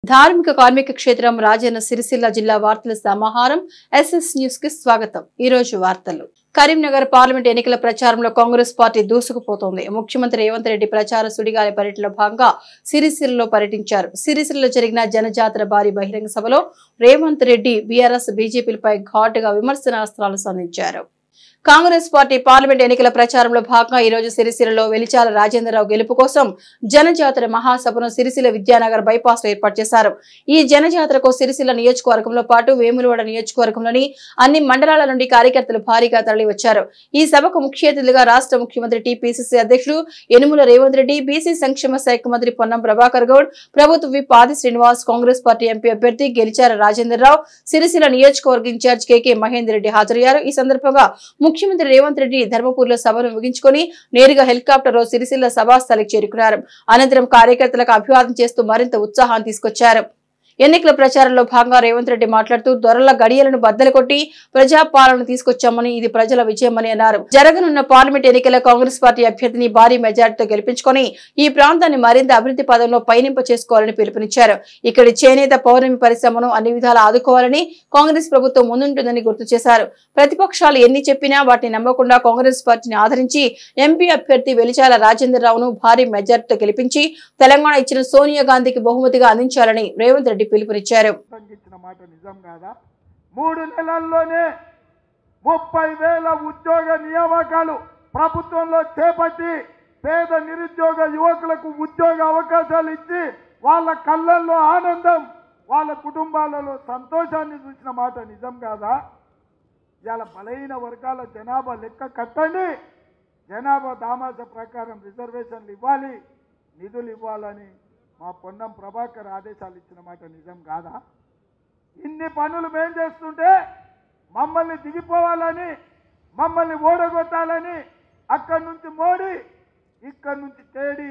ధార్మిక కార్మిక క్షేత్రం రాజన్న సిరిసిల్ల జిల్లా వార్తల సమాహారం ఎస్ఎస్ న్యూస్ కి స్వాగతం। ఈ రోజు వార్తలు। కరీంనగర్ పార్లమెంట్ ఎన్నికల ప్రచారంలో కాంగ్రెస్ పార్టీ దూసుకుపోతోంది। ముఖ్యమంత్రి రేవంత్ రెడ్డి ప్రచార సుడిగాలి పర్యటనలో భాగంగా సిరిసిల్లలో పర్యటించారు। సిరిసిల్లలో జరిగిన జనజాతర భారీ బహిరంగ సభలో రేవంత్ రెడ్డి బీఆర్ఎస్ బీజేపీలపై ఘాటుగా విమర్శనాస్త్రాలు సంధించారు। కాంగ్రెస్ పార్టీ పార్లమెంట్ ఎన్నికల ప్రచారంలో భాగంగా ఈ రోజు సిరిసిల్లలో వెలిచాల రాజేంద్రరావు గెలుపు కోసం జనజాతర మహాసభను సిరిసిల్ల విద్యానగర్ బైపాస్ లో ఏర్పాటు చేశారు। ఈ జనజాతరకు సిరిసిల్ల నియోజకవర్గంలో పాటు వేములవాడ నియోజకవర్గంలోని అన్ని మండలాల నుండి కార్యకర్తలు భారీగా తరలివచ్చారు। ఈ సభకు ముఖ్య అతిథులుగా రాష్ట్ర ముఖ్యమంత్రి టీపీసీసీ అధ్యక్షుడు యనుమల రేవంత్ రెడ్డి, బీసీ సంక్షేమ శాఖ మంత్రి పొన్నం ప్రభాకర్ గౌడ్, ప్రభుత్వ విప్ ఆది శ్రీనివాస్, కాంగ్రెస్ పార్టీ ఎంపీ అభ్యర్థి గెలిచార రాజేంద్రరావు, సిరిసిల్ల నియోజకవర్గ ఇన్ఛార్జ్ కేకే మహేందర్ రెడ్డి హాజరయ్యారు। ఈ సందర్భంగా ముఖ్యమంత్రి రేవంత్ రెడ్డి ధర్మపూర్లో సభను ముగించుకొని నేరుగా హెలికాప్టర్ సిరిసిల్ల సభాస్థలికి చేరుకున్నారు। అనంతరం కార్యకర్తలకు అభివాదం చేస్తూ మరింత ఉత్సాహాన్ని తీసుకొచ్చారు। ఎన్నికల ప్రచారంలో భాగంగా రేవంత్ రెడ్డి మాట్లాడుతూ దొరల గడియలను బద్దలు కొట్టి ప్రజాపాలన తీసుకొచ్చామని, ఇది ప్రజల విజయమని అన్నారు। జరగనున్న పార్లమెంట్ ఎన్నికల కాంగ్రెస్ పార్టీ అభ్యర్థిని భారీ మెజార్టీతో గెలిపించుకొని ఈ ప్రాంతాన్ని మరింత అభివృద్ధి పదంలో పయనింప చేసుకోవాలని పిలుపునిచ్చారు। ఇక్కడి చేనేత పౌర్ణమి పరిశ్రమను అన్ని విధాలా ఆదుకోవాలని కాంగ్రెస్ ప్రభుత్వం ముందుంటుందని గుర్తు చేశారు। ప్రతిపక్షాలు ఎన్ని చెప్పినా వాటిని నమ్మకుండా కాంగ్రెస్ పార్టీని ఆదరించి ఎంపీ అభ్యర్థి వెలిచాల రాజేంద్రరావును భారీ మెజార్టీతో గెలిపించి తెలంగాణ ఇచ్చిన సోనియా గాంధీకి బహుమతిగా అందించాలని రేవంత్ రెడ్డి పిలుపునిచ్చారు। 3 నెలల్లోనే 30,000 ఉద్యోగ నియామకాలు ప్రభుత్వంలో చేపట్టి పేద నిరుద్యోగ యువకులకు ఉద్యోగ అవకాశాలు ఇచ్చి వాళ్ళ కళ్ళల్లో ఆనందం, వాళ్ళ కుటుంబాలలో సంతోషాన్ని చూసిన మాట నిజం కాదా? ఇవాళ బలహీన వర్గాల జనాభా లెక్క కట్టండి, జనాభా దామాస ప్రకారం రిజర్వేషన్లు ఇవ్వాలి, నిధులు ఇవ్వాలని మా పొన్నం ప్రభాకర్ ఆదేశాలు ఇచ్చిన మాట నిజం కాదా? ఇన్ని పనులు మేం చేస్తుంటే మమ్మల్ని దిగిపోవాలని, మమ్మల్ని ఓడగొట్టాలని అక్కడి నుంచి మోడీ, ఇక్కడి నుంచి కేడి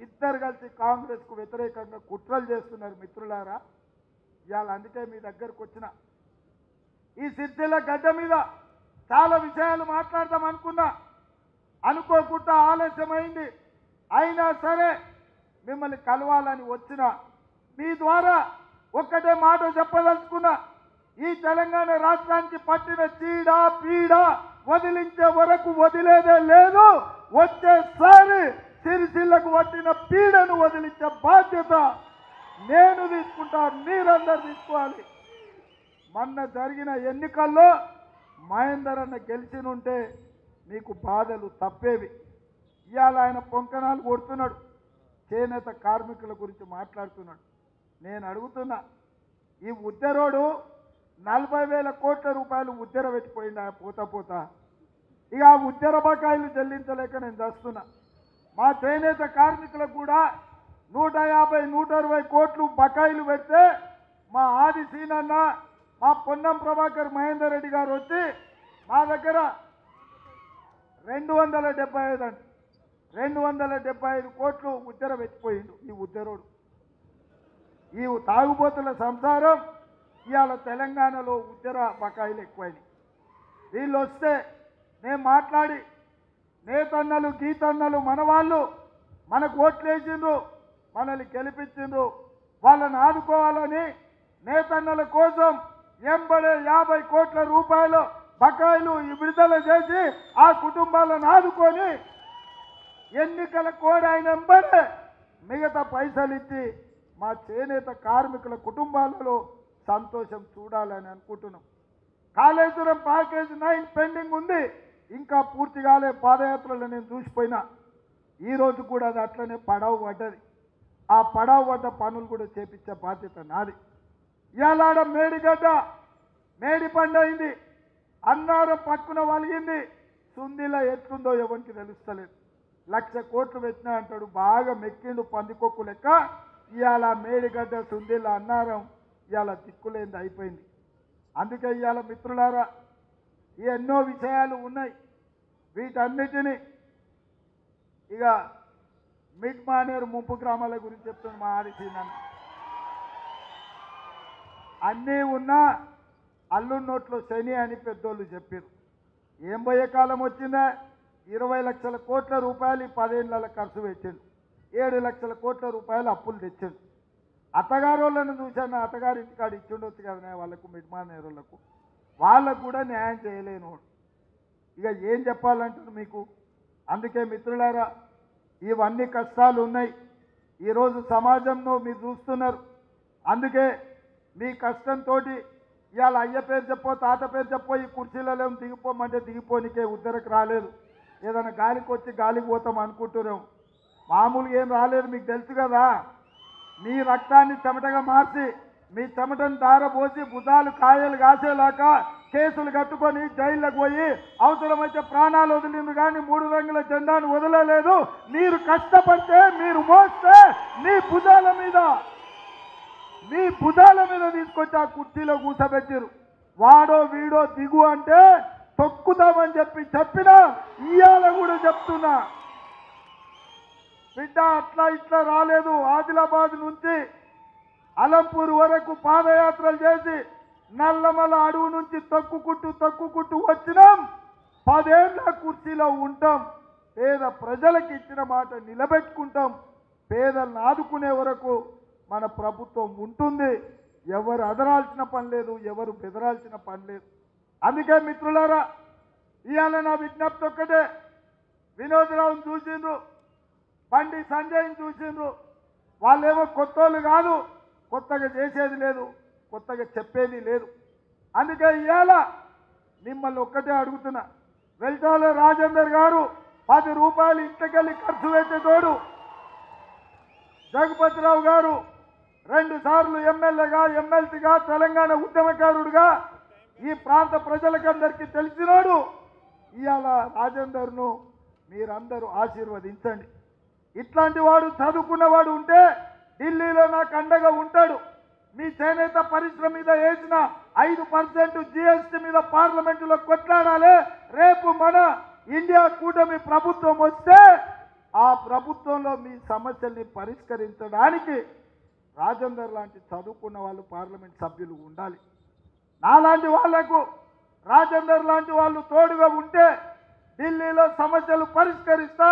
ఇద్దరు కలిసి కాంగ్రెస్కు వ్యతిరేకంగా కుట్రలు చేస్తున్నారు మిత్రులారా। ఇవాళ అందుకే మీ దగ్గరకు వచ్చిన ఈ సిరిసిల్ల గడ్డ మీద చాలా విషయాలు మాట్లాడదాం అనుకున్నా, అనుకోకుండా ఆలస్యమైంది। అయినా సరే మిమ్మల్ని కలవాలని వచ్చిన మీ ద్వారా ఒక్కటే మాట చెప్పదలుచుకున్నా, ఈ తెలంగాణ రాష్ట్రానికి పట్టిన చీడ పీడ వదిలించే వరకు వదిలేదే లేదు। వచ్చేసారి సిరిసిల్లకు పట్టిన పీడను వదిలించే బాధ్యత నేను తీసుకుంటా, మీరందరూ తీసుకోవాలి। మొన్న జరిగిన ఎన్నికల్లో మహేందర్ అన్న గెలిచినుంటే మీకు బాధలు తప్పేవి। ఇవాళ ఆయన పొంకనాలు కొడుతున్నాడు, చేనేత కార్మికుల గురించి మాట్లాడుతున్నాడు। నేను అడుగుతున్నా, ఈ ఉద్దరోడు 40,000 కోట్ల రూపాయలు ఉద్దర పెట్టిపోయింది పోతా ఇక ఆ ఉద్దర బకాయిలు చెల్లించలేక నేను చేస్తున్నా। మా చేనేత కార్మికులకు కూడా 150-160 కోట్లు బకాయిలు పెడితే మా ఆది సీనన్న, మా పొన్నం ప్రభాకర్ మహేందర్ రెడ్డి గారు వచ్చి మా దగ్గర 275 అండి, 275 కోట్లు ఉద్దర పెట్టిపోయిండు ఈ ఉద్దరోడు। ఈ తాగుబోతుల సంసారం ఇవాళ తెలంగాణలో ఉద్దర బకాయిలు ఎక్కువైనాయి। వీళ్ళు వస్తే నేను మాట్లాడి, నేతన్నలు గీతన్నలు మన వాళ్ళు మనకు ఓట్లేసిండ్రు, మనల్ని గెలిపించిండ్రు, వాళ్ళని ఆదుకోవాలని నేతన్నల కోసం 50 కోట్ల రూపాయలు బకాయిలు విడుదల చేసి ఆ కుటుంబాలను ఆదుకొని ఎన్నికల కోడ్ అయిన వెంబడే మిగతా పైసలు ఇచ్చి మా చేనేత కార్మికుల కుటుంబాలలో సంతోషం చూడాలని అనుకుంటున్నాం। కాళేశ్వరం ప్యాకేజ్ 9 పెండింగ్ ఉంది, ఇంకా పూర్తి కాలే, పాదయాత్రలో నేను చూసిపోయినా। ఈరోజు కూడా అది అట్లనే పడవ పడ్డది, ఆ పడవ పడ్డ పనులు కూడా చేపించే బాధ్యత నాది। ఇవాళ మేడిగడ్డ మేడి పండు అయింది, అన్నారం పక్కున వలిగింది, సుందిలా ఎట్లుందో ఎవరికి తెలుస్తలేదు। 1,00,000 కోట్లు పెట్టినా అంటాడు, బాగా మెక్కిండు పందికొక్కు లెక్క। ఇవాళ మేడిగడ్డ సుందిల అన్నారం ఇవాళ దిక్కులేంది అయిపోయింది। అందుకే ఇవాళ మిత్రులారా ఎన్నో విషయాలు ఉన్నాయి, వీటన్నిటినీ ఇక మిడ్ మానేరు ముంపు గ్రామాల గురించి చెప్తున్నా మా ఆదిశీనన్న, అన్నీ ఉన్నా అల్లు నోట్లో శని అని పెద్దోళ్ళు చెప్పారు। ఏం పోయే కాలం వచ్చిందా? 20 లక్షల కోట్ల రూపాయలు 10 ఏళ్ళ ఖర్చు పెట్టిండు, 7 లక్షల కోట్ల రూపాయలు అప్పులు తెచ్చిండు। అత్తగారు వాళ్ళని చూశాను, అత్తగారి ఇంటికాడ ఇచ్చిండొచ్చు కదా వాళ్ళకు మిడ్మానేరులకు, వాళ్ళకు కూడా న్యాయం చేయలేను. ఇక ఏం చెప్పాలంటారు మీకు? అందుకే మిత్రులారా, ఇవన్నీ కష్టాలు ఉన్నాయి ఈరోజు సమాజంలో మీరు చూస్తున్నారు. అందుకే మీ కష్టంతో ఇవాళ అయ్య పేరు చెప్పో తాత పేరు చెప్పో ఈ కుర్చీలలో దిగిపోమంటే దిగిపోనికే ఉద్దరకు రాలేదు. ఏదైనా గాలికి వచ్చి గాలికి పోతాం అనుకుంటున్నాం. మామూలుగా ఏం రాలేదు, మీకు తెలుసు కదా. మీ రక్తాన్ని చెమటగా మార్చి మీ చెమటను దారపోసి భుజాలు కాయలు కాసేలాగా కేసులు కట్టుకొని జైళ్ళకు పోయి అవసరమైతే ప్రాణాలు వదిలింది, కానీ 3 రంగుల జెండాను వదలలేదు. మీరు కష్టపడితే, మీరు మోస్తే మీ భుజాల మీద తీసుకొచ్చి ఆ కుర్చీలో కూర్చోబెట్టారు. వాడో వీడో దిగు అంటే తొక్కుతామని చెప్పినా ఇవాళ కూడా చెప్తున్నా, బిడ్డ అట్లా ఇట్లా రాలేదు. ఆదిలాబాద్ నుంచి అలంపూర్ వరకు పాదయాత్రలు చేసి నల్లమల అడవు నుంచి తొక్కుకుంటూ వచ్చినాం. 10 ఏళ్ళ కుర్చీలో ఉంటాం. పేద ప్రజలకు ఇచ్చిన మాట నిలబెట్టుకుంటాం. పేదలను ఆదుకునే వరకు మన ప్రభుత్వం ఉంటుంది. ఎవరు అదరాల్సిన పని లేదు, ఎవరు బెదరాల్సిన పని లేదు. అందుకే మిత్రులారా, ఇవాళ నా విజ్ఞప్తి ఒక్కటే. వినోద్రావుని చూసిండ్రు, బండి సంజయ్ని చూసిండ్రు. వాళ్ళేమో కొత్తోళ్ళు కాదు, కొత్తగా చేసేది లేదు, కొత్తగా చెప్పేది లేదు. అందుకే ఇవాళ మిమ్మల్ని ఒక్కటే అడుగుతున్నా. వెల్టాల రాజేందర్ గారు 10 రూపాయలు ఇంటికెళ్ళి ఖర్చు పెట్టేటోడు. జగపతిరావు గారు 2 సార్లు ఎమ్మెల్యేగా, ఎమ్మెల్సీగా, తెలంగాణ ఉద్యమకారుడుగా ఈ ప్రాంత ప్రజలకందరికీ తెలిసినోడు. ఇవాళ రాజేందర్ను మీరందరూ ఆశీర్వదించండి. ఇట్లాంటి వాడు చదువుకున్నవాడు ఉంటే ఢిల్లీలో నాకు అండగా ఉంటాడు. మీ చేనేత పరిశ్రమ మీద వేసిన 5% GST మీద పార్లమెంటులో కొట్లాడాలి. రేపు మన ఇండియా కూటమి ప్రభుత్వం వస్తే ఆ ప్రభుత్వంలో మీ సమస్యల్ని పరిష్కరించడానికి రాజేందర్ లాంటి చదువుకున్న వాళ్ళు పార్లమెంట్ సభ్యులు ఉండాలి. నాలాంటి వాళ్లకు రాజేందర్ లాంటి వాళ్ళు తోడుగా ఉంటే ఢిల్లీలో సమస్యలు పరిష్కరిస్తా,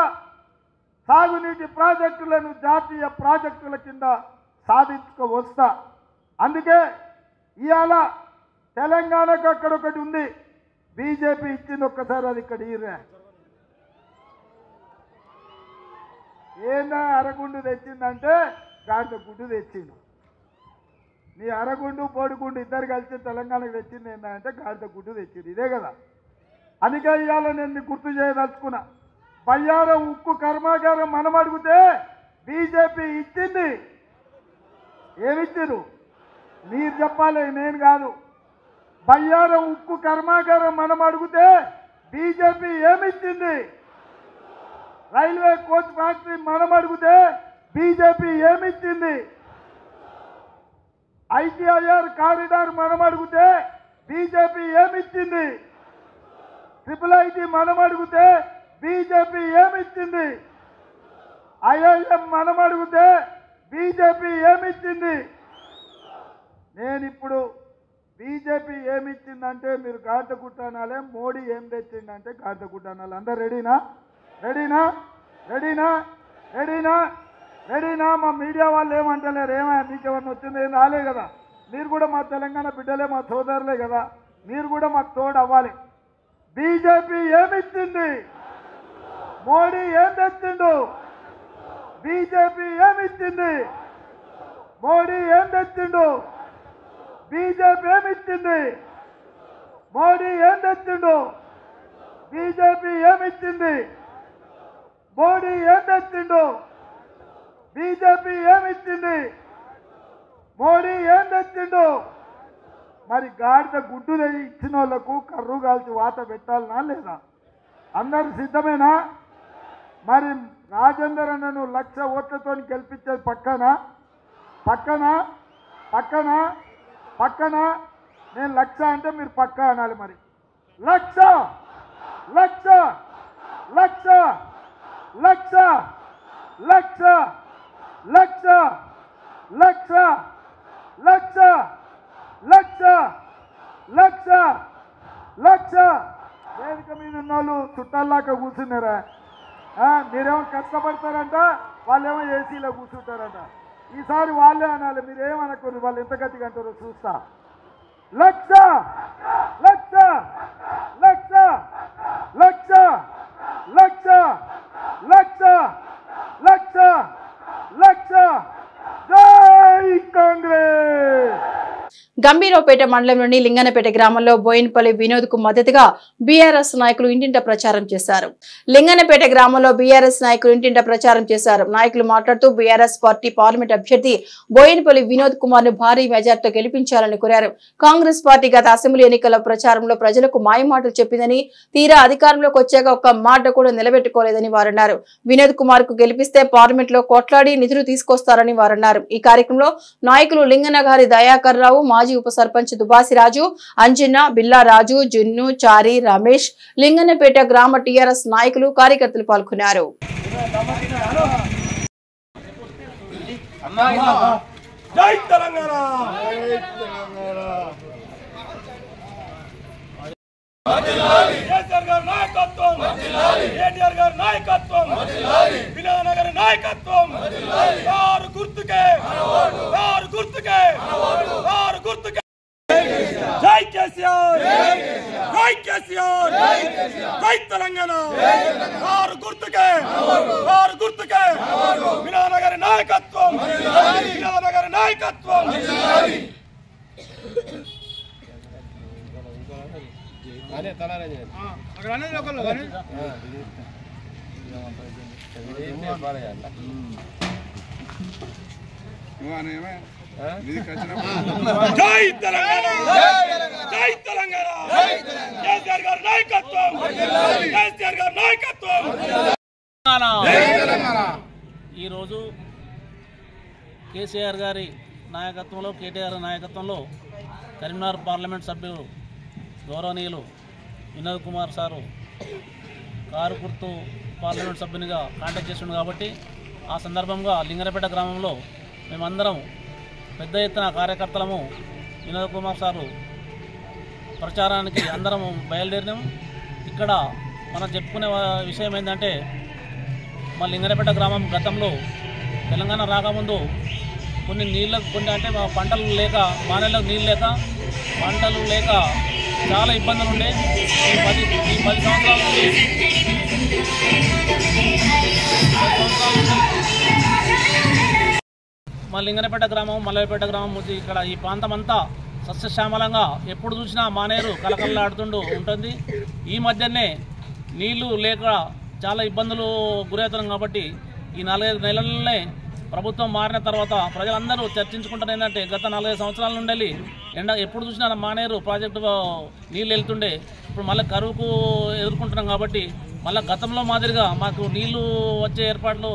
సాగునీటి ప్రాజెక్టులను జాతీయ ప్రాజెక్టుల కింద సాధించుకోవస్తా. అందుకే ఇవాళ తెలంగాణకు అక్కడొకటి ఉంది, బీజేపీ ఇచ్చింది. ఒక్కసారి అది ఇక్కడ ఈరే ఏందా అరగుండు తెచ్చిందంటే గాడిద గుడ్డు తెచ్చిండు. నీ అరగుండు బోడిగుండు ఇద్దరు కలిసి తెలంగాణకు తెచ్చింది ఏంటంటే గాడిద గుడ్డు తెచ్చింది. ఇదే కదా. అందుకే ఇవాళ నేను మీకు గుర్తు చేయదలుచుకున్నా. బయ్యారం ఉక్కు కర్మాగారం మనం అడిగితే బీజేపీ ఇచ్చింది. ఏమిచ్చారు మీరు చెప్పాలి, నేను కాదు. బయ్యారం ఉక్కు కర్మాగారం మనం అడిగితే బీజేపీ ఏమిచ్చింది? రైల్వే కోచ్ ఫ్యాక్టరీ మనం అడిగితే బీజేపీ ఏమిచ్చింది? ఐటీఐఆర్ కారిడార్ మనం అడిగితే బీజేపీ ఏమిచ్చింది? IIIT మనం అడిగితే బీజేపీ ఏమిచ్చింది? IIM మనం అడిగితే బీజేపీ ఏమిచ్చింది? నేను ఇప్పుడు బీజేపీ ఏమిచ్చిందంటే మీరు గాడిదగుట్ట అనాలే, మోడీ ఏం తెచ్చిందంటే గాడిదగుట్ట అనాలి. అందరు రెడీనా? రెడీనా? రెడీనా? రెడీనా? రెడీనా? మా మీడియా వాళ్ళు ఏమంటలేరు. ఏమైనా మీకు ఎవరిని వచ్చింది? ఏం రాలే కదా. మీరు కూడా మా తెలంగాణ బిడ్డలే, మా సోదరులే కదా. మీరు కూడా మాకు తోడు అవ్వాలి. బీజేపీ ఏమిచ్చింది? మోడీ ఏం తెచ్చిండు? బీజేపీ ఏమిచ్చింది? మోడీ ఏం తెచ్చిండు? బీజేపీ ఏమిచ్చింది? మోడీ ఏం తెచ్చిండు? బీజేపీ ఏమిచ్చింది? మోడీ ఏం తెచ్చిండు? బీజేపీ ఏమిచ్చింది? మోడీ ఏం తెచ్చిండు? మరి గాడిద గుడ్డు ఇచ్చిన వాళ్ళకు కర్రు కాల్చి వాత పెట్టాలనా లేదా? అందరు సిద్ధమేనా? మరి రాజేందర్ అన్నను 1,00,000 ఓట్లతో గెలిపించేది పక్కనా? పక్కనా? పక్కనా? పక్కనా? నేను 1,00,000 అంటే మీరు పక్కా అనాలి. మరి 1,00,000 1,00,000 1,00,000 1,00,000 1,00,000 1,00,000 1,00,000 1,00,000 1,00,000 1,00,000 1,00,000 వేదిక మీద ఉన్న వాళ్ళు చుట్టాల్లాగా కూర్చున్నారా? మీరేమో కష్టపడతారంట, వాళ్ళేమో ఏసీలో కూర్చుంటారంట. ఈసారి వాళ్ళే అనాలి, మీరు ఏమనుకోరు, వాళ్ళు ఎంత గట్టిగా అంటారో చూస్తా. లక్ష లక్ష లక్ష లక్ష లక్ష లక్ష లక్ష లక్ష జై కాంగ్రెస్. గంభీరావుపేట మండలంలోని లింగనపేట గ్రామంలో బోయినపల్లి వినోద్ కు మద్దతుగా బీఆర్ఎస్ నాయకులు ఇంటింట ప్రచారం చేశారు. లింగనపేట గ్రామంలో బీఆర్ఎస్ నాయకులు ఇంటింట ప్రచారం చేశారు. నాయకులు మాట్లాడుతూ బీఆర్ఎస్ పార్టీ పార్లమెంట్ అభ్యర్థి బోయినపల్లి వినోద్ కుమార్ ను భారీ మెజార్టీతో గెలిపించాలని కోరారు. కాంగ్రెస్ పార్టీ గత అసెంబ్లీ ఎన్నికల ప్రచారంలో ప్రజలకు మాయమాటలు చెప్పిందని, తీరా అధికారంలోకి వచ్చాక ఒక్క మాట కూడా నిలబెట్టుకోలేదని వారన్నారు. వినోద్ కుమార్ కు గెలిపిస్తే పార్లమెంట్ లో కొట్లాడి నిధులు తీసుకొస్తారని వారన్నారు. ఈ కార్యక్రమంలో నాయకులు లింగనగారి దయాకర్ రావు, మాజీ ఉప సర్పంచ్ దుబాసి రాజు, అంజన్న, బిల్లా రాజు, జున్ను, చారి, రమేష్, లింగనపేట గ్రామ టీఆర్ఎస్ నాయకులు, కార్యకర్తలు పాల్గొన్నారు. జై తెలంగాణ. కేసీఆర్ గారి నాయకత్వం, కేటీఆర్ గారి నాయకత్వం, వినోద్ గారి నాయకత్వం, వారు గుర్తుకే, వారు గుర్తుకే, వారు గుర్తుకే. జై కేసీఆర్, జై కేసీఆర్, జై తెలంగాణ, వారు గుర్తుకే, వారు గుర్తుకే, వినోద్ గారి నాయకత్వం, వినోద్ గారి నాయకత్వం. జై తెలంగాణ, జై తెలంగాణ, కేసీఆర్ గారి నాయకత్వం, కేసీఆర్ గారి నాయకత్వం. ఈరోజు కేసీఆర్ గారి నాయకత్వంలో, కేటీఆర్ నాయకత్వంలో కరీంనగర్ పార్లమెంట్ సభ్యులు గౌరవనీయులు వినోద్ కుమార్ సారు కారు గుర్తు పార్లమెంట్ సభ్యునిగా కాంటాక్ట్ చేస్తుండు కాబట్టి ఆ సందర్భంగా లింగనపేట గ్రామంలో మేమందరం పెద్ద ఎత్తున కార్యకర్తలము వినోద్ కుమార్ సారు ప్రచారానికి అందరం బయలుదేరినాము. ఇక్కడ మనం చెప్పుకునే విషయం ఏంటంటే, మా లింగనపేట గ్రామం గతంలో తెలంగాణ రాకముందు కొన్ని అంటే మా పంటలు లేక, మానేళ్ళకు నీళ్ళు లేక, పంటలు లేక చాలా ఇబ్బందులు ఉండే. ఈ 10 సంవత్సరాల నుండి మా లింగనపేట గ్రామం, మల్లయ్యపేట గ్రామం ఇక్కడ ఈ ప్రాంతం అంతా సస్యశ్యామలంగా ఎప్పుడు చూసినా మానేరు కలకల్లాడుతుంటూ ఉంటుంది. ఈ మధ్యనే నీళ్లు లేక చాలా ఇబ్బందులు గురవుతున్నాం కాబట్టి ఈ 4-5 నెలలనే ప్రభుత్వం మారిన తర్వాత ప్రజలందరూ చర్చించుకుంటారు ఏంటంటే, గత 4-5 సంవత్సరాల నుండి ఎప్పుడు చూసినా మానేరు ప్రాజెక్టు నీళ్ళు వెళ్తుండే, ఇప్పుడు మళ్ళీ కరువుకు ఎదుర్కొంటున్నాం కాబట్టి మళ్ళీ గతంలో మాదిరిగా మాకు నీళ్లు వచ్చే ఏర్పాట్లు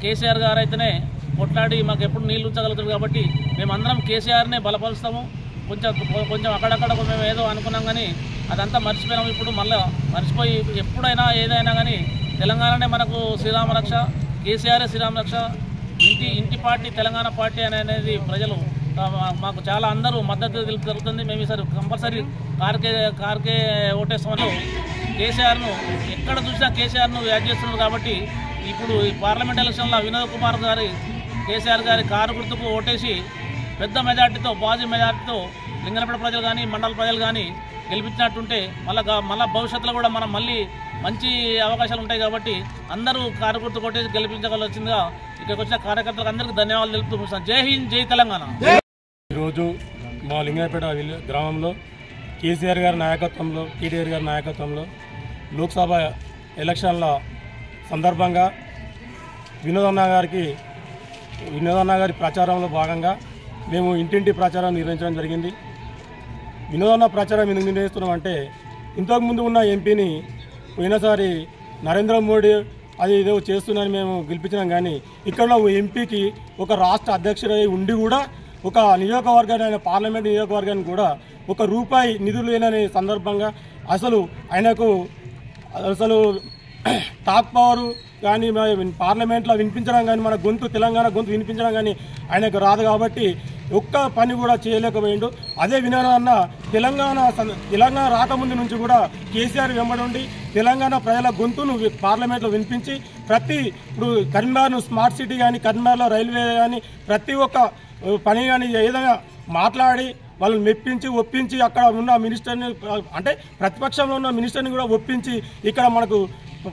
కేసీఆర్ గారు అయితేనే కొట్లాడి మాకు ఎప్పుడు నీళ్లు ఉంచగలుగుతారు కాబట్టి మేమందరం కేసీఆర్నే బలపరుస్తాము. కొంచెం అక్కడక్కడ మేము ఏదో అనుకున్నాం కానీ అదంతా మర్చిపోయినాం. ఇప్పుడు మళ్ళీ మర్చిపోయి ఎప్పుడైనా ఏదైనా కానీ తెలంగాణనే మనకు శ్రీరామరక్ష, కేసీఆర్ శ్రీరామరక్ష, ఇంటి పార్టీ తెలంగాణ పార్టీ అనేది ప్రజలు మాకు చాలా అందరూ మద్దతు జరుగుతుంది. మేము ఈసారి కంపల్సరీ కార్కే ఓటేస్తామని కేసీఆర్ను ఎక్కడ చూసినా కేసీఆర్ను యాడ్ చేస్తున్నారు కాబట్టి ఇప్పుడు ఈ పార్లమెంట్ ఎలక్షన్లో వినోద్ కుమార్ గారి కేసీఆర్ గారి కారు గుర్తుకు ఓటేసి పెద్ద మెజార్టీతో, భారీ మెజార్టీతో లింగనపేట ప్రజలు కానీ, మండల ప్రజలు కానీ గెలిపించినట్టుంటే మళ్ళీ భవిష్యత్తులో కూడా మనం మళ్ళీ మంచి అవకాశాలు ఉంటాయి కాబట్టి అందరూ కారు గుర్తు కొట్టేసి గెలిపించగలవచ్చిందిగా ఇక్కడికి వచ్చిన కార్యకర్తలకు అందరికీ ధన్యవాదాలు తెలుపుతూ జై హింద్, జై తెలంగాణ. ఈరోజు మా లింగనపేట గ్రామంలో కేసీఆర్ గారి నాయకత్వంలో, కేటీఆర్ గారి నాయకత్వంలో లోక్సభ ఎలక్షన్ల సందర్భంగా వినోదన్న గారి ప్రచారంలో భాగంగా మేము ఇంటింటి ప్రచారం నిర్వహించడం జరిగింది. వినోదన్న ప్రచారం ఎందుకు నిర్వహిస్తున్నామంటే, ఇంతకుముందు ఉన్న ఎంపీని పోయినసారి నరేంద్ర మోడీ అది ఏదో చేస్తున్నారని మేము గెలిపించినాం. కానీ ఇక్కడ ఎంపీకి ఒక రాష్ట్ర అధ్యక్షుడై ఉండి కూడా ఒక నియోజకవర్గాన్ని, పార్లమెంట్ నియోజకవర్గానికి కూడా ₹1 నిధులు లేననే సందర్భంగా ఆయనకు టాక్ పవర్ కానీ పార్లమెంట్లో వినిపించడం కానీ, మన తెలంగాణ గొంతు వినిపించడం కానీ ఆయనకు రాదు కాబట్టి ఒక్క పని కూడా చేయలేకపోయిండు. అదే వినోదన్న తెలంగాణ రాకముందు నుంచి కూడా కేసీఆర్ వెంబడి తెలంగాణ ప్రజల గొంతును పార్లమెంట్లో వినిపించి ఇప్పుడు కరీంనగర్ను స్మార్ట్ సిటీ కానీ కరీంనగర్లో రైల్వే కానీ ప్రతి ఒక్క పని కానీ ఏదైనా మాట్లాడి వాళ్ళని మెప్పించి ఒప్పించి అక్కడ ఉన్న మినిస్టర్ని అంటే ప్రతిపక్షంలో ఉన్న మినిస్టర్ని కూడా ఒప్పించి ఇక్కడ మనకు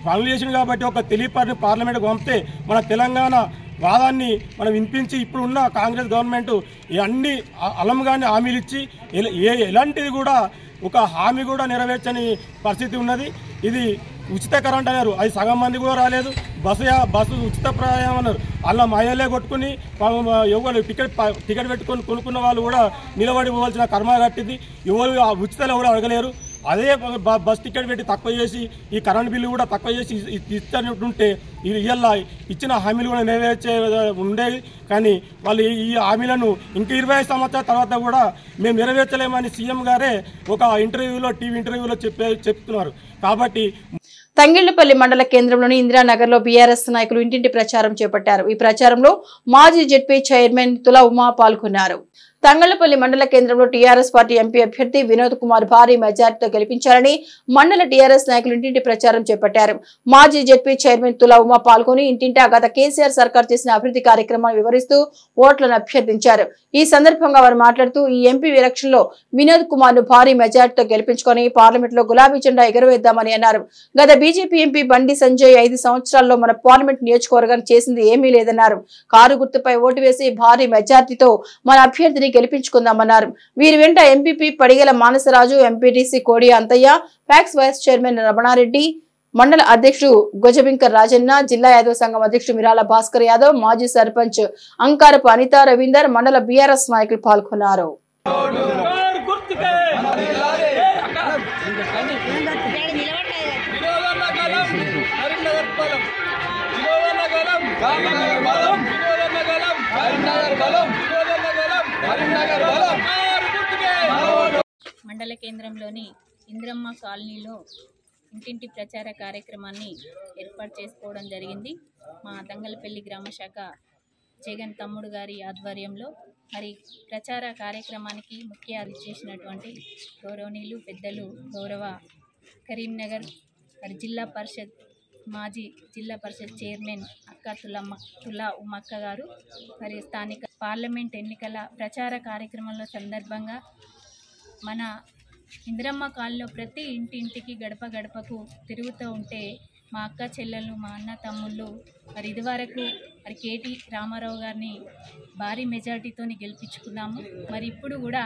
పనులు చేసింది కాబట్టి ఒక తెలియపరిని పార్లమెంట్కి పంపితే మన తెలంగాణ వాదాన్ని మనం వినిపించి ఇప్పుడు ఉన్న కాంగ్రెస్ గవర్నమెంట్ అన్ని అలంగానే హామీలు ఇచ్చి ఎలాంటిది కూడా ఒక హామీ కూడా నెరవేర్చని పరిస్థితి ఉన్నది. ఇది ఉచిత కరెంట్ అన్నారు, అది సగం మంది కూడా రాలేదు. బస్సు ఉచిత ప్రయాణం అన్నారు, అలా మహిళలే కొట్టుకుని ఎవరు టికెట్ పెట్టుకొని కొనుక్కున్న వాళ్ళు కూడా నిలబడి పోవాల్సిన కర్మ కట్టింది. ఎవరు ఉచితలు కూడా అడగలేరు. అదే బస్ టికెట్ పెట్టి తక్కువ చేసి ఈ కరెంట్ బిల్లు కూడా తక్కువ చేసి ఇచ్చినట్టుంటే ఇవాళ ఇచ్చిన హామీలు కూడా నెరవేర్చే ఉండేవి. కానీ వాళ్ళు ఈ హామీలను ఇంకా 25 సంవత్సరాల తర్వాత కూడా మేము నెరవేర్చలేమని సీఎం గారే ఒక టీవీ ఇంటర్వ్యూలో చెప్తున్నారు. కాబట్టి తంగెళ్లపల్లి మండల కేంద్రంలోని ఇందిరానగర్లో బీఆర్ఎస్ నాయకులు ఇంటింటి ప్రచారం చేపట్టారు. ఈ ప్రచారంలో మాజీ జెడ్పీ చైర్మన్ తులా ఉమా పాల్గొన్నారు. తంగళ్లపల్లి మండల కేంద్రంలో టీఆర్ఎస్ పార్టీ ఎంపీ అభ్యర్థి వినోద్ కుమార్ భారీ మెజార్టీతో గెలిపించాలని మండల టీఆర్ఎస్ నాయకులు ఇంటింటి ప్రచారం చేపట్టారు. మాజీ జెడ్పీ చైర్మన్ తులా ఉమా పాల్గొని ఇంటింటా గత కేసీఆర్ సర్కార్ చేసిన అభివృద్ధి కార్యక్రమాన్ని వివరిస్తూ ఓట్లను అభ్యర్థించారు. ఈ సందర్భంగా వారు మాట్లాడుతూ ఈ ఎంపీ ఎలక్షన్ లో వినోద్ కుమార్ ను భారీ మెజార్టీతో గెలిపించుకొని పార్లమెంట్ లో గులాబీ జెండా ఎగురవేద్దామని అన్నారు. గత బీజేపీ ఎంపీ బండి సంజయ్ 5 సంవత్సరాల్లో మన పార్లమెంట్ నియోజకవర్గాన్ని చేసింది ఏమీ లేదన్నారు. కారు గుర్తుపై ఓటు వేసి భారీ మెజార్టీతో మన అభ్యర్థిని గెలిపించుకుందామన్నారు. వీరి వెంట MPP Padigala Manasaraju, MPTC Kodi Anthaiah, PACS vice chairman Ramana Reddy, మండల అధ్యక్షుడు గొజబింకర్ రాజన్న, జిల్లా యాదవ్ సంఘం అధ్యక్షుడు మిరాల భాస్కర్ యాదవ్, మాజీ సర్పంచ్ అంకారపు అనిత రవీందర్, మండల బీఆర్ఎస్ నాయకులు పాల్గొన్నారు. మండల కేంద్రంలోని ఇంద్రమ్మ కాలనీలో ఇంటింటి ప్రచార కార్యక్రమాన్ని ఏర్పాటు చేసుకోవడం జరిగింది. మా తంగలపల్లి గ్రామ శాఖ జగన్ తమ్ముడు గారి ఆధ్వర్యంలో మరి ప్రచార కార్యక్రమానికి ముఖ్య అతిథి చేసినటువంటి గౌరవనీయులు పెద్దలు గౌరవ కరీంనగర్ మరి మాజీ జిల్లా పరిషత్ చైర్మన్ అక్క తులా ఉమ్మక్క గారు మరి స్థానిక పార్లమెంట్ ఎన్నికల ప్రచార కార్యక్రమంలో సందర్భంగా మన ఇందిరమ్మ కాలనీలో ప్రతి ఇంటింటికి గడప గడపకు తిరుగుతూ ఉంటే మా అక్క చెల్లెళ్ళు, మా అన్న తమ్ముళ్ళు మరి ఇదివరకు మరి కేటీ రామారావు గారిని భారీ మెజార్టీతో గెలిపించుకున్నాము. మరి ఇప్పుడు కూడా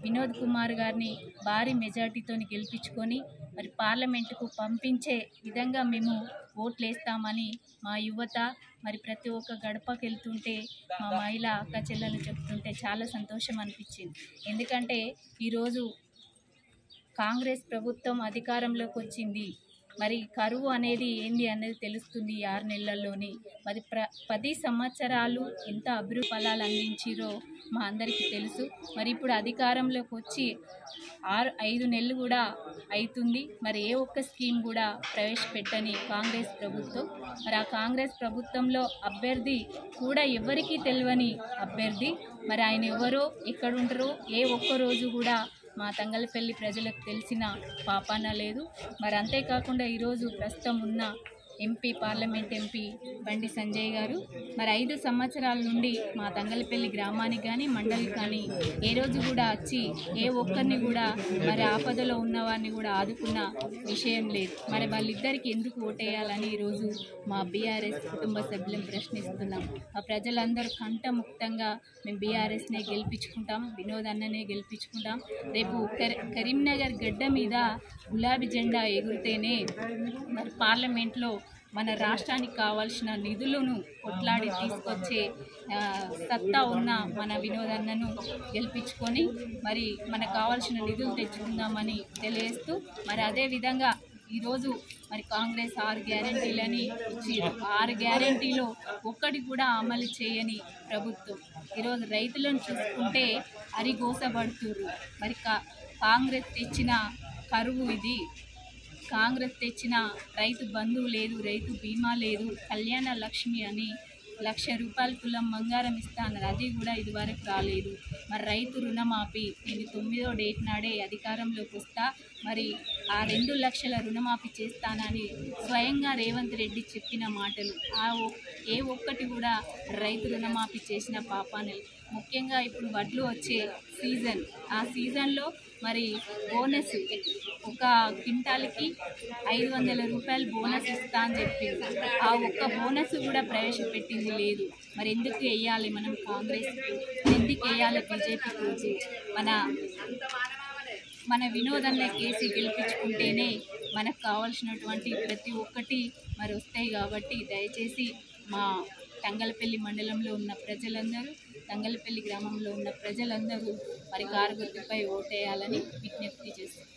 వినోద్ కుమార్ గారిని భారీ మెజార్టీతో గెలిపించుకొని మరి పార్లమెంటుకు పంపించే విధంగా మేము ఓట్లు వేస్తామని మా యువత మరి ప్రతి ఒక్క గడపకి వెళ్తుంటే మా మహిళా అక్క చెల్లెలు చెప్తుంటే చాలా సంతోషం అనిపించింది. ఎందుకంటే ఈరోజు కాంగ్రెస్ ప్రభుత్వం అధికారంలోకి వచ్చింది. మరి కరువు అనేది ఏంది అనేది తెలుస్తుంది 6 నెలల్లోని. మరి 10 సంవత్సరాలు ఎంత అభివృద్ధి ఫలాలు అందించిరో మా అందరికీ తెలుసు. మరి ఇప్పుడు అధికారంలోకి వచ్చి 5 నెలలు కూడా అవుతుంది. మరి ఏ ఒక్క స్కీమ్ కూడా ప్రవేశపెట్టని కాంగ్రెస్ ప్రభుత్వం. మరి ఆ కాంగ్రెస్ ప్రభుత్వంలో అభ్యర్థి కూడా ఎవరికీ తెలియని అభ్యర్థి. మరి ఆయన ఎవరో ఎక్కడుంటారో ఏ ఒక్క రోజు కూడా మా తంగలపల్లి ప్రజలకు తెలిసిన పాపాన లేదు. మరి అంతేకాకుండా ఈరోజు ప్రస్తుతం ఉన్న పార్లమెంట్ ఎంపీ బండి సంజయ్ గారు మరి 5 సంవత్సరాల నుండి మా తంగలపల్లి గ్రామానికి కానీ మండలికి కానీ ఏ రోజు కూడా వచ్చి ఏ ఒక్కరిని కూడా మరి ఆపదలో ఉన్నవారిని కూడా ఆదుకున్న విషయం లేదు. మరి వాళ్ళిద్దరికి ఎందుకు ఓటేయాలని ఈరోజు మా బీఆర్ఎస్ కుటుంబ సభ్యులను ప్రశ్నిస్తున్నాం. ఆ ప్రజలందరూ కంఠముక్తంగా మేము బీఆర్ఎస్నే గెలిపించుకుంటాం, వినోద్ అన్ననే గెలిపించుకుంటాం. రేపు కరీంనగర్ గడ్డ మీద గులాబీ జెండా ఎగురితేనే మరి పార్లమెంట్లో మన రాష్ట్రానికి కావాల్సిన నిధులను కొట్లాడి తీసుకొచ్చే సత్తా ఉన్న మన వినోదన్నను గెలిపించుకొని మరి మనకు కావాల్సిన నిధులు తెచ్చుకుందామని తెలియజేస్తూ మరి అదేవిధంగా ఈరోజు మరి కాంగ్రెస్ 6 గ్యారెంటీలని ఇచ్చి 6 గ్యారెంటీలో ఒక్కటి కూడా అమలు చేయని ప్రభుత్వం. ఈరోజు రైతులను చూసుకుంటే అరిగోసపడుతున్నారు. మరి కాంగ్రెస్ తెచ్చిన కరువు ఇది. కాంగ్రెస్ తెచ్చిన రైతు బంధువు లేదు, రైతు బీమా లేదు, కళ్యాణ లక్ష్మి అని 1,00,000 రూపాయలు తులం బంగారం ఇస్తా అన్నారు, అది కూడా ఇదివరకు రాలేదు. మరి రైతు రుణమాఫీ నేను 9వ డేట్ నాడే అధికారంలోకి వస్తా, మరి ఆ 2 లక్షల రుణమాఫీ చేస్తానని స్వయంగా రేవంత్ రెడ్డి చెప్పిన మాటలు ఏ ఒక్కటి కూడా రైతు రుణమాఫీ చేసిన పాపానే. ముఖ్యంగా ఇప్పుడు వడ్లు వచ్చే సీజన్, ఆ సీజన్లో మరి బోనస్ ఒక క్వింటాల్కి 500 రూపాయలు బోనస్ ఇస్తా అని చెప్పింది. ఆ ఒక్క బోనస్ కూడా ప్రవేశపెట్టింది లేదు. మరి ఎందుకు వేయాలి మనం కాంగ్రెస్కి, ఎందుకు వేయాలి బీజేపీకి? మన వినోదంలో కేసీ గెలిపించుకుంటేనే మనకు కావాల్సినటువంటి ప్రతి ఒక్కటి మరి వస్తాయి. కాబట్టి దయచేసి మా తంగలపల్లి మండలంలో ఉన్న ప్రజలందరూ, తంగలపల్లి గ్రామంలో ఉన్న ప్రజలందరూ మరి కారు గుర్తుపై ఓటేయాలని విజ్ఞప్తి చేస్తారు.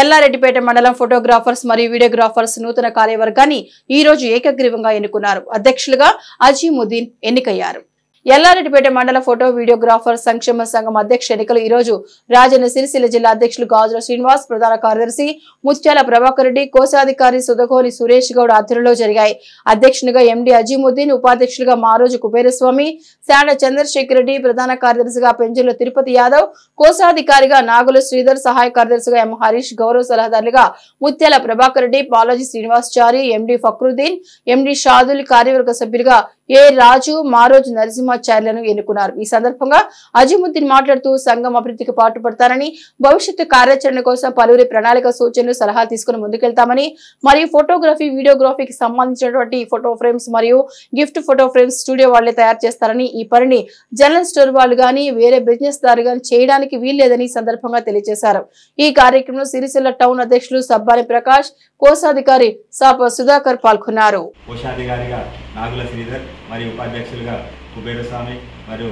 ఎల్లారెడ్డిపేట మండలం ఫోటోగ్రాఫర్స్ మరియు వీడియోగ్రాఫర్స్ నూతన కార్యవర్గాన్ని ఈ రోజు ఏకగ్రీవంగా ఎన్నుకున్నారు. అధ్యక్షులుగా అజీముద్దీన్ ఎన్నికయ్యారు. ఎల్లారెడ్డిపేట మండల ఫోటో వీడియోగ్రాఫర్ సంక్షేమ సంఘం అధ్యక్ష ఎన్నికలు ఈ రోజు రాజన్న సిరిసిల్ల జిల్లా అధ్యక్షులు గాజుల శ్రీనివాస్, ప్రధాన కార్యదర్శి ముత్యాల ప్రభాకర్ రెడ్డి, కోశాధికారి సుధగోని సురేష్ గౌడ్ ఆధ్వర్యంలో జరిగాయి. అధ్యక్షునిగా ఎండి అజీముద్దీన్, ఉపాధ్యక్షులుగా మారోజు కుబేరస్వామి, శాండ చంద్రశేఖర్ రెడ్డి, ప్రధాన కార్యదర్శిగా పెంజుల తిరుపతి యాదవ్, కోశాధికారిగా నాగుల శ్రీధర్, సహాయ కార్యదర్శిగా ఎం హరీష్, గౌరవ సలహాదారులుగా ముత్యాల ప్రభాకర్ రెడ్డి, బాలాజీ శ్రీనివాసచారి, ఎండి ఫక్రుద్దీన్, ఎండి షాదుల్, కార్యవర్గ సభ్యులుగా ఏ రాజు, మారోజు నరసింహాచార్యులను ఎన్నుకున్నారు. ఈ సందర్భంగా అజీముద్దీన్ మాట్లాడుతూ సంఘం అభివృద్ధికి పాటుపడతారని, భవిష్యత్తు కార్యాచరణ కోసం పలువురి ప్రణాళిక సూచనలు సలహాలు తీసుకుని ముందుకెళ్తామని, మరియు ఫోటోగ్రఫీ వీడియోగ్రఫీకి సంబంధించినటువంటి ఫోటో ఫ్రేమ్స్ మరియు గిఫ్ట్ ఫోటో ఫ్రేమ్స్ స్టూడియో వాళ్లే తయారు చేస్తారని, ఈ పనిని జనరల్ స్టోర్ వాళ్ళు గానీ వేరే బిజినెస్ దారు గానీ చేయడానికి వీల్లేదని సందర్భంగా తెలియజేశారు. ఈ కార్యక్రమంలో సిరిసిల్ల టౌన్ అధ్యక్షులు సబ్బాని ప్రకాష్, కోశాధికారి సాప సుధాకర్ పాల్గొన్నారు. కోశాధికారిగా నాగుల శ్రీధర్ మరియు ఉపాధ్యక్షులుగా కుబేరస్వామి మరియు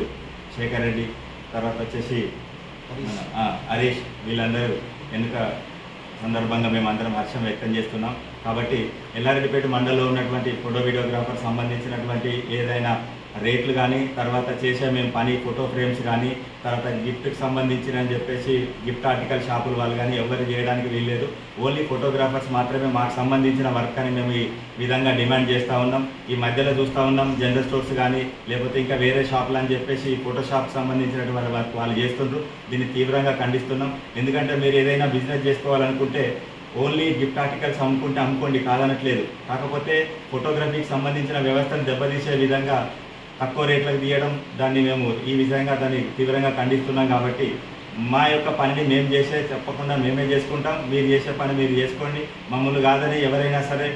శేఖర్ రెడ్డి, తర్వాత వచ్చేసి హరీష్, వీళ్ళందరూ ఎన్నిక సందర్భంగా మేమందరం హర్షం వ్యక్తం చేస్తున్నాం. కాబట్టి ఎల్లారెడ్డిపేట మండలంలో ఉన్నటువంటి ఫోటో వీడియోగ్రాఫర్ సంబంధించినటువంటి ఏదైనా రేట్లు కానీ, తర్వాత చేసే మేము పని ఫోటో ఫ్రేమ్స్ కానీ, తర్వాత గిఫ్ట్కి సంబంధించిన అని చెప్పేసి గిఫ్ట్ ఆర్టికల్ షాపుల వాళ్ళు కానీ ఎవరు చేయడానికి వీల్లేదు. ఓన్లీ ఫోటోగ్రాఫర్స్ మాత్రమే మాకు సంబంధించిన వర్క్ అని మేము ఈ విధంగా డిమాండ్ చేస్తూ ఉన్నాం. ఈ మధ్యలో చూస్తూ ఉన్నాం జనరల్ స్టోర్స్ కానీ లేకపోతే ఇంకా వేరే షాపులు అని చెప్పేసి ఫోటో షాప్కి సంబంధించినటువంటి వర్క్ వాళ్ళు చేస్తుండ్రు. దీన్ని తీవ్రంగా ఖండిస్తున్నాం. ఎందుకంటే మీరు ఏదైనా బిజినెస్ చేసుకోవాలనుకుంటే ఓన్లీ గిఫ్ట్ ఆర్టికల్స్ అమ్ముకోండి, కాదనట్లేదు. కాకపోతే ఫోటోగ్రఫీకి సంబంధించిన వ్యవస్థను దెబ్బతీసే విధంగా తక్కువ రేట్లకు తీయడం, దాన్ని మేము ఈ విధంగా దాన్ని తీవ్రంగా ఖండిస్తున్నాం. కాబట్టి మా యొక్క పనిని మేము చేసే తప్పకుండా మేమే చేసుకుంటాం. మీరు చేసే పని మీరు చేసుకోండి. మమ్మల్ని కాదని ఎవరైనా సరే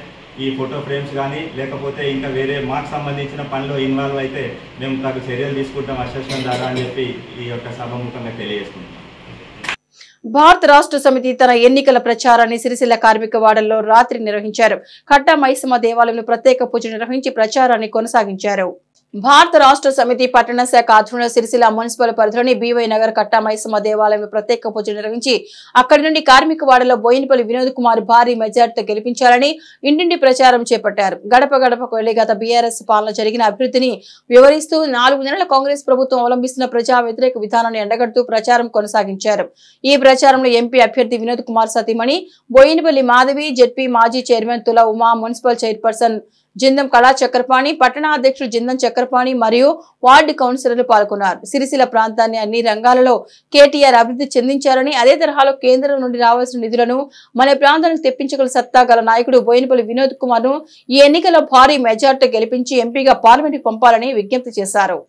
ఈ ఫోటో ఫ్రేమ్స్ కానీ లేకపోతే ఇంకా వేరే మాకు సంబంధించిన పనిలో ఇన్వాల్వ్ అయితే మేము తగు చర్యలు తీసుకుంటాం అసోసియేషన్ ద్వారా అని చెప్పి ఈ యొక్క సభాముఖంగా తెలియజేసుకుంటాం. భారత రాష్ట్ర సమితి తన ఎన్నికల ప్రచారాన్ని సిరిసిల్ల కార్మిక వాడల్లో రాత్రి నిర్వహించారు. కట్టా మైసమ్మ దేవాలయంలో ప్రత్యేక పూజ నిర్వహించి ప్రచారాన్ని కొనసాగించారు. భారత రాష్ట్ర సమితి పట్టణ శాఖ ఆధ్వర్యంలో సిరిసిల్ల మున్సిపల్ పరిధిలోని బీవై నగర్ కట్టా మైసమ్మ దేవాలయంలో ప్రత్యేక పూజ నిర్వహించి అక్కడి నుండి కార్మిక వాడలో బోయినపల్లి వినోద్ కుమార్ భారీ మెజార్టీతో గెలిపించాలని ఇంటింటి ప్రచారం చేపట్టారు. గడప గడపకు వెళ్లి గత బీఆర్ఎస్ పాలన జరిగిన అభివృద్ధిని వివరిస్తూ 4 నెలల కాంగ్రెస్ ప్రభుత్వం అవలంబిస్తున్న ప్రజా వ్యతిరేక విధానాన్ని ఎండగడుతూ ప్రచారం కొనసాగించారు. ఈ ప్రచారంలో ఎంపీ అభ్యర్థి వినోద్ కుమార్ సతీమణి బోయినపల్లి మాధవి, జెడ్పీ మాజీ చైర్మన్ తుల ఉమా, మున్సిపల్ చైర్పర్సన్ జిందం కళా చక్రపాణి, పట్టణ అధ్యక్షుడు జిందం చక్రపాణి మరియు వార్డు కౌన్సిలర్లు పాల్గొన్నారు. సిరిసిల్ల ప్రాంతాన్ని అన్ని రంగాలలో కేటీఆర్ అభివృద్ధి చెందించారని, అదే తరహాలో కేంద్రం నుండి రావాల్సిన నిధులను మన ప్రాంతానికి తెప్పించగల సత్తా గల నాయకుడు బోయినపల్లి వినోద్ కుమార్ ను ఈ ఎన్నికల్లో భారీ మెజార్టీ గెలిపించి ఎంపీగా పార్లమెంట్ పంపాలని విజ్ఞప్తి చేశారు.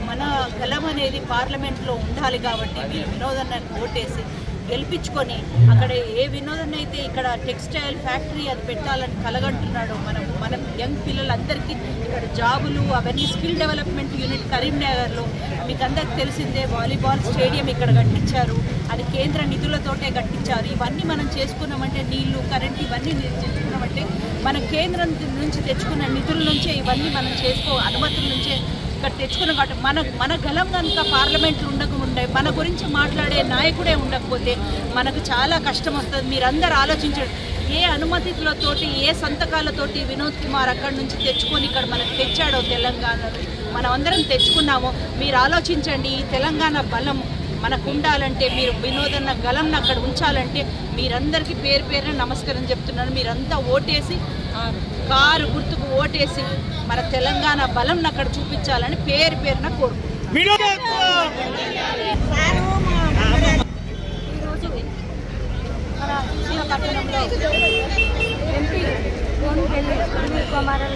మన గలం అనేది పార్లమెంట్లో ఉండాలి కాబట్టి మీరు వినోదన్నాన్ని ఓటేసి గెలిపించుకొని అక్కడ ఏ వినోదం అయితే ఇక్కడ టెక్స్టైల్ ఫ్యాక్టరీ అది పెట్టాలని కలగంటున్నాడో మన యంగ్ పిల్లలందరికీ ఇక్కడ జాబులు అవన్నీ స్కిల్ డెవలప్మెంట్ యూనిట్ కరీంనగర్లో మీకు అందరికి తెలిసిందే వాలీబాల్ స్టేడియం ఇక్కడ కట్టించారు, అది కేంద్ర నిధులతోటే కట్టించారు. ఇవన్నీ మనం చేసుకున్నామంటే నీళ్లు కరెంట్ ఇవన్నీ తెచ్చుకున్నామంటే మన కేంద్రం నుంచి తెచ్చుకున్న నిధుల నుంచే ఇవన్నీ మనం అనుమతుల నుంచే ఇక్కడ తెచ్చుకున్నాం కాబట్టి మన గలం కనుక పార్లమెంట్లు ఉండకుండే మన గురించి మాట్లాడే నాయకుడే ఉండకపోతే మనకు చాలా కష్టం వస్తుంది. మీరందరూ ఆలోచించండి, ఏ అనుమతులతోటి ఏ సంతకాలతోటి వినోద్ కుమార్ అక్కడి నుంచి తెచ్చుకొని ఇక్కడ మనకు తెచ్చాడో తెలంగాణలో మనం అందరం తెచ్చుకున్నామో మీరు ఆలోచించండి. ఈ తెలంగాణ బలం మనకు ఉండాలంటే మీరు వినోదన్న గలంను అక్కడ ఉంచాలంటే మీరందరికీ పేరు పేరున నమస్కారం చెప్తున్నాను. మీరంతా ఓటేసి కారు గుర్తుకు ఓటేసి మన తెలంగాణ బలంను అక్కడ చూపించాలని పేరు పేరున కోరుకుంటున్నాను. ఈరోజు మన శ్రీకాకుళంలో ఎంపీ కోనుకెళ్ళి వినోద్ కుమార్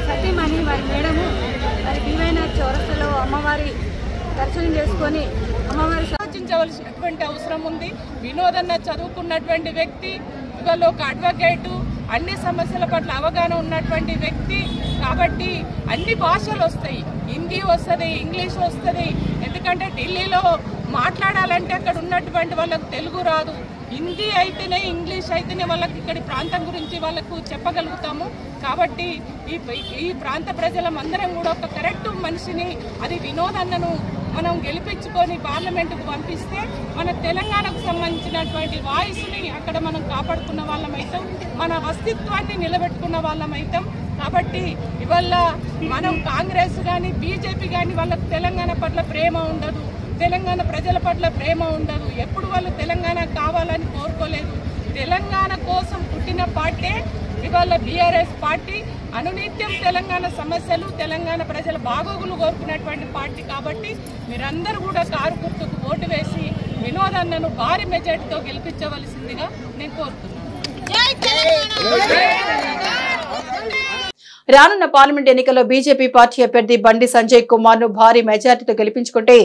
సతీమణి వారి మేడము వారి బీవైన చౌరస్తలో అమ్మవారి దర్శనం చేసుకొని అమ్మవారి ఆలోచించవలసినటువంటి అవసరం ఉంది. వినోదన్న చదువుకున్నటువంటి వ్యక్తి, ఇవాళ ఒక అడ్వకేటు, అన్ని సమస్యల పట్ల అవగాహన ఉన్నటువంటి వ్యక్తి కాబట్టి అన్ని భాషలు వస్తాయి, హిందీ వస్తుంది, ఇంగ్లీష్ వస్తుంది. ఎందుకంటే ఢిల్లీలో మాట్లాడాలంటే అక్కడ ఉన్నటువంటి వాళ్ళకు తెలుగు రాదు, హిందీ అయితేనే ఇంగ్లీష్ అయితేనే వాళ్ళకి ఇక్కడి ప్రాంతం గురించి వాళ్ళకు చెప్పగలుగుతాము. కాబట్టి ఈ ప్రాంత ప్రజలందరం కూడా ఒక కరెక్ట్ మనిషిని, అది వినోదన్నను మనం గెలిపించుకొని పార్లమెంటుకు పంపిస్తే మన తెలంగాణకు సంబంధించినటువంటి వాయిస్ని అక్కడ మనం కాపాడుకున్న వాళ్ళమైతాం, మన అస్తిత్వాన్ని నిలబెట్టుకున్న వాళ్ళమైతాం. కాబట్టి ఇవాళ మనం కాంగ్రెస్ కానీ బీజేపీ కానీ వాళ్ళకు తెలంగాణ పట్ల ప్రేమ ఉండదు, తెలంగాణ ప్రజల పట్ల ప్రేమ ఉండదు, ఎప్పుడు వాళ్ళు తెలంగాణ కావాలని కోరుకోలేదు. తెలంగాణ కోసం పుట్టిన పార్టీ ఇవాళ బీఆర్ఎస్ పార్టీ, అనునిత్యం తెలంగాణ సమస్యలు తెలంగాణ ప్రజల బాగోగులు కోరుకున్నటువంటి పార్టీ. కాబట్టి మీరందరూ కూడా కారు గుర్తుకు ఓటు వేసి వినోదన్నను భారీ మెజార్టీతో గెలిపించవలసిందిగా నేను కోరుతున్నాను. రానున్న పార్లమెంట్ ఎన్నికల్లో బీజేపీ పార్టీ అభ్యర్థి బండి సంజయ్ కుమార్ ను భారీ మెజార్టీతో గెలిపించుకుంటే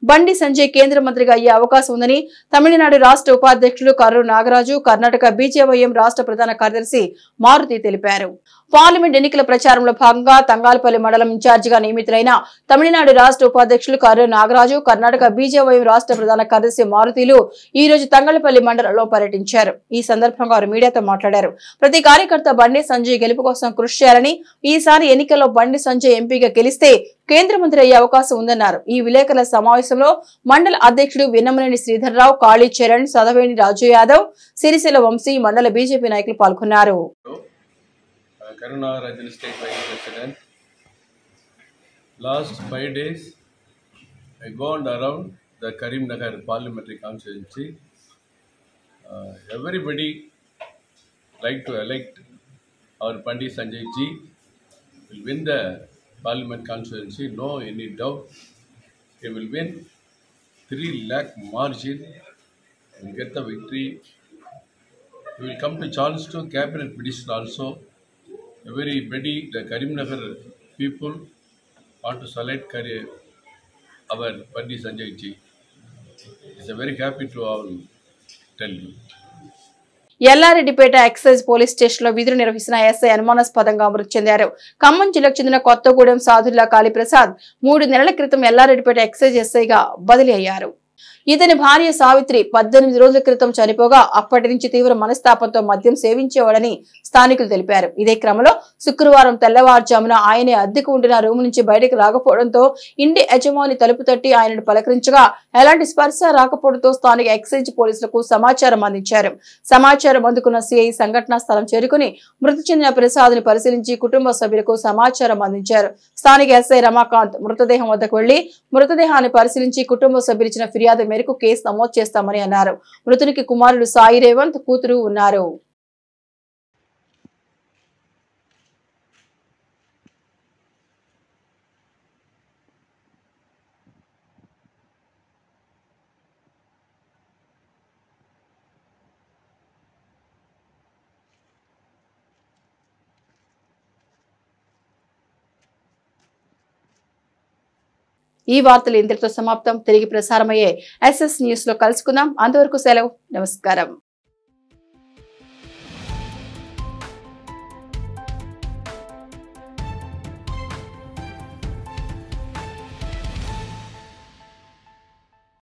బండి సంజయ్ కేంద్ర మంత్రిగా అయ్యే అవకాశం ఉందని తమిళనాడు రాష్ట్ర ఉపాధ్యక్షులు కర్రు నాగరాజు, కర్ణాటక బీజేవైఎం రాష్ట్ర ప్రధాన కార్యదర్శి మారుతి తెలిపారు. పార్లమెంట్ ఎన్నికల ప్రచారంలో భాగంగా తంగాలపల్లి మండలం ఇన్ఛార్జిగా నియమితులైన తమిళనాడు రాష్ట్ర ఉపాధ్యక్షులు కర్రు నాగరాజు, కర్ణాటక బీజేవైఎం రాష్ట్ర ప్రధాన కార్యదర్శి మారుతిలు ఈ రోజు తంగళపల్లి మండలంలో పర్యటించారు. ఈ సందర్భంగా వారు మీడియాతో మాట్లాడారు. ప్రతి కార్యకర్త బండి సంజయ్ గెలుపు కోసం కృషి చేయాలని, ఈసారి ఎన్నికల్లో బండి సంజయ్ ఎంపీగా గెలిస్తే కేంద్ర మంత్రి అయ్యే అవకాశం ఉందన్నారు. ఈ విలేకరుల సమావేశంలో మండల అధ్యక్షుడు విన్నమనేని శ్రీధర్రావు, కాళీ చరణ్, సదవేణి రాజు యాదవ్, సిరిసిల్ల వంశీ, మండల బీజేపీ నాయకులు పాల్గొన్నారు. Karunagara Regional State Vice President. Last 5 days, I gone around the Karimnagar Parliamentary Constituency. Everybody like to elect our Pandit Sanjay Ji will win the Parliament constituency. No any doubt, he will win 3 lakh margin and get the victory. He will come to chance to cabinet minister also. Everybody, the Karimnagar people want to select our Pandit Sanjay Ji. It's a very happy to all tell you. Yellareddypet excise police station లో విధులు నిర్వహిస్తున్న SI అనుమానాస్పదంగా మృతి చెందారు. ఖమ్మం జిల్లాకు చెందిన కొత్తగూడెం సాదుల్లా కాళీప్రసాద్ 3 నెలల క్రితం ఎల్లారెడ్డిపేట ఎక్సైజ్ ఎస్ఐగా బదిలీ అయ్యారు. ఇతని భార్య సావిత్రి 18 రోజుల క్రితం చనిపోగా అప్పటి నుంచి తీవ్ర మనస్తాపంతో మద్యం సేవించేవాడని స్థానికులు తెలిపారు. ఇదే క్రమంలో శుక్రవారం తెల్లవారుజామున ఆయనే అద్దెకు ఉండిన రూమ్ నుంచి బయటకు రాకపోవడంతో ఇంటి యజమాని తలుపు తట్టి ఆయనను పలకరించగా ఎలాంటి స్పర్శ రాకపోవడంతో స్థానిక ఎక్సైజ్ పోలీసులకు సమాచారం అందించారు. సమాచారం అందుకున్న సిఐ సంఘటనా స్థలం చేరుకుని మృతి చెందిన ప్రసాద్ ని పరిశీలించి కుటుంబ సభ్యులకు సమాచారం అందించారు. స్థానిక ఎస్ఐ రమాకాంత్ మృతదేహం వద్దకు వెళ్లి మృతదేహాన్ని పరిశీలించి కుటుంబ సభ్యులిచ్చిన ఫిర్యాదు మేరకు కేసు నమోదు చేస్తామని అన్నారు. మృతునికి కుమారుడు సాయి రేవంత్, కూతురు ఉన్నారు. ఈ వార్తలు ఇంతటితో సమాప్తం. తిరిగి ప్రసారమయ్యే SS న్యూస్ లో కలుసుకుందాం. అంతవరకు సెలవు. నమస్కారం.